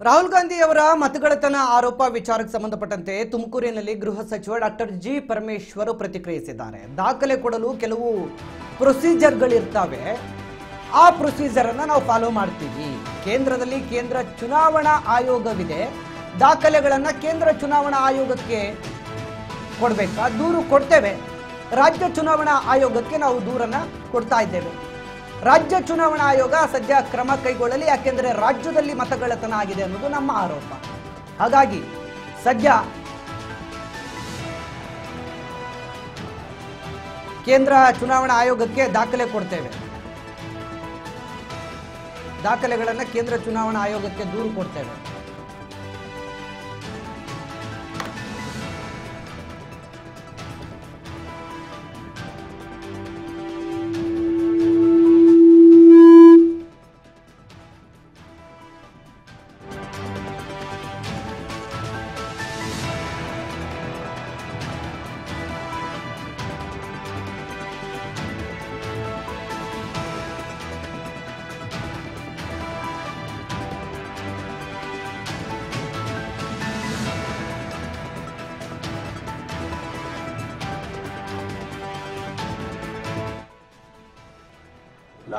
ರಾಹುಲ್ ಗಾಂಧಿ ಅವರ ಮತಗಳತನ ಆರೋಪ ವಿಚಾರಕ್ಕೆ ಸಂಬಂಧಪಟ್ಟಂತೆ ತುಮಕೂರಿನಲ್ಲಿ ಗೃಹ ಸಚಿವ ಡಾಕ್ಟರ್ ಜಿ ಪರಮೇಶ್ವರ್ ಪ್ರತಿಕ್ರಿಯಿಸಿದ್ದಾರೆ. ದಾಖಲೆ ಕೊಡಲು ಕೆಲವು ಪ್ರೊಸೀಜರ್ಗಳಿರ್ತವೆ, ಆ ಪ್ರೊಸೀಜರ್ ಅನ್ನು ನಾವು ಫಾಲೋ ಮಾಡ್ತೀವಿ. ಕೇಂದ್ರದಲ್ಲಿ ಕೇಂದ್ರ ಚುನಾವಣಾ ಆಯೋಗವಿದೆ, ದಾಖಲೆಗಳನ್ನು ಕೇಂದ್ರ ಚುನಾವಣಾ ಆಯೋಗಕ್ಕೆ ಕೊಡಬೇಕಾ, ದೂರು ಕೊಡ್ತೇವೆ. ರಾಜ್ಯ ಚುನಾವಣಾ ಆಯೋಗಕ್ಕೆ ನಾವು ದೂರನ್ನ ಕೊಡ್ತಾ ಇದ್ದೇವೆ. ರಾಜ್ಯ ಚುನಾವಣಾ ಆಯೋಗ ಸದ್ಯ ಕ್ರಮ ಕೈಗೊಳ್ಳಲಿ, ಯಾಕೆಂದರೆ ರಾಜ್ಯದಲ್ಲಿ ಮತಗಳತನ ಆಗಿದೆ ಅನ್ನೋದು ನಮ್ಮ ಆರೋಪ. ಹಾಗಾಗಿ ಸದ್ಯ ಕೇಂದ್ರ ಚುನಾವಣಾ ಆಯೋಗಕ್ಕೆ ದಾಖಲೆ ಕೊಡ್ತೇವೆ, ದಾಖಲೆಗಳನ್ನು ಕೇಂದ್ರ ಚುನಾವಣಾ ಆಯೋಗಕ್ಕೆ ದೂರು ಕೊಡ್ತೇವೆ.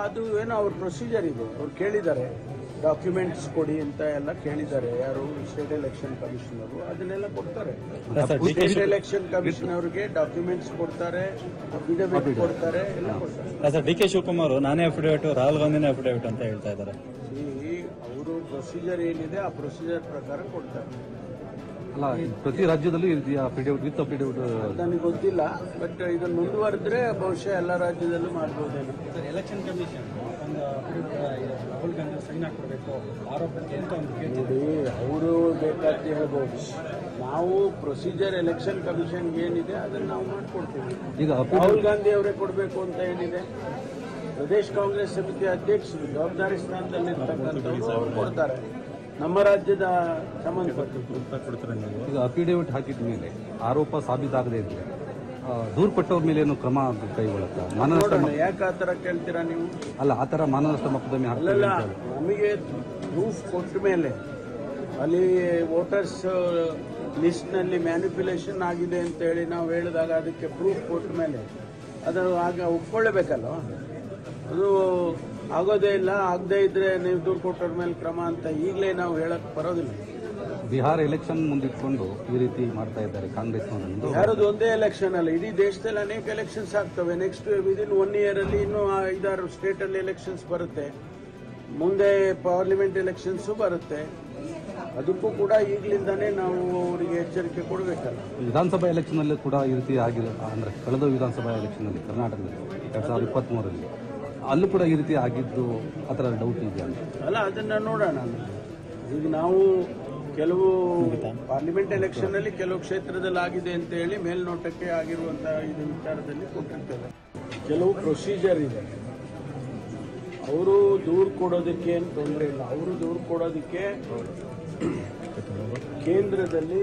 ಅದು ಏನೋ ಅವ್ರ ಪ್ರೊಸೀಜರ್ ಇದೆ. ಅವ್ರು ಕೇಳಿದ್ದಾರೆ, ಡಾಕ್ಯುಮೆಂಟ್ಸ್ ಕೊಡಿ ಅಂತ ಎಲ್ಲ ಕೇಳಿದ್ದಾರೆ. ಯಾರು ಸ್ಟೇಟ್ ಎಲೆಕ್ಷನ್ ಕಮಿಷನರು ಅದನ್ನೆಲ್ಲ ಕೊಡ್ತಾರೆ. ಸ್ಟೇಟ್ ಎಲೆಕ್ಷನ್ ಕಮಿಷನ್ ಅವರಿಗೆ ಡಾಕ್ಯುಮೆಂಟ್ಸ್ ಕೊಡ್ತಾರೆ, ಅಫಿಡವಿಟ್ ಕೊಡ್ತಾರೆ, ಎಲ್ಲ ಕೊಡ್ತಾರೆ. ಡಿ ಕೆ ಶಿವಕುಮಾರ್ ನಾನೇ ಅಫಿಡವಿಟ್, ರಾಹುಲ್ ಗಾಂಧಿನೇ ಅಫಿಡವಿಟ್ ಅಂತ ಹೇಳ್ತಾ ಇದ್ದಾರೆ. ಅವರು ಪ್ರೊಸೀಜರ್ ಏನಿದೆ ಆ ಪ್ರೊಸೀಜರ್ ಪ್ರಕಾರ ಕೊಡ್ತಾರೆ. ಅಲ್ಲ, ಪ್ರತಿ ರಾಜ್ಯದಲ್ಲೂ ಅಫಿಡವಿಟ್ ವಿತ್ ಅಫಿಡವಿಟ್ ನನಗೆ ಗೊತ್ತಿಲ್ಲ, ಬಟ್ ಇದನ್ನು ಮುಂದುವರೆದ್ರೆ ಬಹುಶಃ ಎಲ್ಲ ರಾಜ್ಯದಲ್ಲೂ ಮಾಡ್ಬೋದೇನೋ. Election commission Rahul Gandhi sign ಹಾಕಬೇಕು ಆರೋಪಕ್ಕೆ ಅಂತ ನೋಡಿ, ಅವರು ಬೇಕಾದ್ರೆ ಹೇಳ್ಬೋದು. ನಾವು ಪ್ರೊಸೀಜರ್ ಎಲೆಕ್ಷನ್ ಕಮಿಷನ್ಗೆ ಏನಿದೆ ಅದನ್ನು ನಾವು ಮಾಡಿಕೊಡ್ತೀವಿ. ಈಗ ರಾಹುಲ್ ಗಾಂಧಿ ಅವರೇ ಕೊಡಬೇಕು ಅಂತ ಏನಿದೆ, ಪ್ರದೇಶ್ ಕಾಂಗ್ರೆಸ್ ಸಮಿತಿ ಅಧ್ಯಕ್ಷರು ಜವಾಬ್ದಾರಿ ಸ್ಥಾನದಲ್ಲಿ ಅವ್ರು ಕೊಡ್ತಾರೆ. ನಮ್ಮ ರಾಜ್ಯದ ಸಂಬಂಧಪಟ್ಟ ಈಗ ಅಫಿಡವಿಟ್ ಹಾಕಿದ ಮೇಲೆ ಆರೋಪ ಸಾಬೀತಾಗದೇ ಇದ್ರೆ ದೂರು ಕೊಟ್ಟವ್ರ ಮೇಲೆ ಏನು ಕ್ರಮ ಕೈಗೊಳ್ಳುತ್ತಾ? ಮಾನನಷ್ಟ ಯಾಕೆ ಆ ಥರ ಕೇಳ್ತೀರಾ ನೀವು? ಅಲ್ಲ, ಆ ಥರ ಮಾನನಷ್ಟ ಮೊಕದ್ದಮೆ ಅಲ್ಲಲ್ಲ, ನಮಗೆ ಪ್ರೂಫ್ ಕೊಟ್ಟ ಮೇಲೆ ಅಲ್ಲಿ ವೋಟರ್ಸ್ ಲಿಸ್ಟ್ನಲ್ಲಿ ಮ್ಯಾನಿಪ್ಯುಲೇಷನ್ ಆಗಿದೆ ಅಂತ ಹೇಳಿ ನಾವು ಹೇಳಿದಾಗ ಅದಕ್ಕೆ ಪ್ರೂಫ್ ಕೊಟ್ಟ ಮೇಲೆ ಅದು ಆಗ ಒಪ್ಕೊಳ್ಳೇಬೇಕಲ್ಲ. ಅದು ಆಗೋದೇ ಇಲ್ಲ, ಆಗದೇ ಇದ್ರೆ ನೀವು ದೂರು ಕೊಟ್ಟವ್ರ ಮೇಲೆ ಕ್ರಮ ಅಂತ ಈಗಲೇ ನಾವು ಹೇಳಕ್ ಬರೋದಿಲ್ಲ. ಬಿಹಾರ ಎಲೆಕ್ಷನ್ ಮುಂದಿಟ್ಕೊಂಡು ಈ ರೀತಿ ಮಾಡ್ತಾ ಇದ್ದಾರೆ ಕಾಂಗ್ರೆಸ್ನವರು. ಯಾರದು ಒಂದೇ ಎಲೆಕ್ಷನ್ ಅಲ್ಲ, ಇಡೀ ದೇಶದಲ್ಲಿ ಅನೇಕ ಎಲೆಕ್ಷನ್ಸ್ ಆಗ್ತವೆ. ನೆಕ್ಸ್ಟ್ ವಿದಿನ್ 1 year ಅಲ್ಲಿ ಇನ್ನೂ 5-6 ಸ್ಟೇಟಲ್ಲಿ ಎಲೆಕ್ಷನ್ಸ್ ಬರುತ್ತೆ. ಮುಂದೆ ಪಾರ್ಲಿಮೆಂಟ್ ಎಲೆಕ್ಷನ್ಸು ಬರುತ್ತೆ. ಅದಕ್ಕೂ ಕೂಡ ಈಗಲಿಂದಾನೇ ನಾವು ಅವರಿಗೆ ಎಚ್ಚರಿಕೆ ಕೊಡಬೇಕಲ್ಲ. ವಿಧಾನಸಭಾ ಎಲೆಕ್ಷನ್ ಅಲ್ಲಿ ಕೂಡ ಈ ರೀತಿ ಆಗಿಲ್ಲ ಅಂದ್ರೆ ಕಳೆದ ವಿಧಾನಸಭಾ ಎಲೆಕ್ಷನ್ ಅಲ್ಲಿ ಕರ್ನಾಟಕದಲ್ಲಿ 2023ರಲ್ಲಿ ಅಲ್ಲೂ ಕೂಡ ಈ ರೀತಿ ಆಗಿದ್ದು ಆ ಥರ ಡೌಟ್ ಇದೆಯಾ ಅಲ್ಲ, ಅದನ್ನ ನೋಡೋಣ. ಈಗ ನಾವು ಕೆಲವು ಪಾರ್ಲಿಮೆಂಟ್ ಎಲೆಕ್ಷನ್ ಅಲ್ಲಿ ಕೆಲವು ಕ್ಷೇತ್ರದಲ್ಲಿ ಆಗಿದೆ ಅಂತ ಹೇಳಿ ಮೇಲ್ನೋಟಕ್ಕೆ ಆಗಿರುವಂತಹ ಇದು ವಿಚಾರದಲ್ಲಿ ಕೊಟ್ಟಿರ್ತೇವೆ. ಕೆಲವು ಪ್ರೊಸೀಜರ್ ಇದೆ. ಅವರು ದೂರು ಕೊಡೋದಕ್ಕೆ ಏನು ತೊಂದರೆ ಇಲ್ಲ. ಅವರು ದೂರು ಕೊಡೋದಕ್ಕೆ ಕೇಂದ್ರದಲ್ಲಿ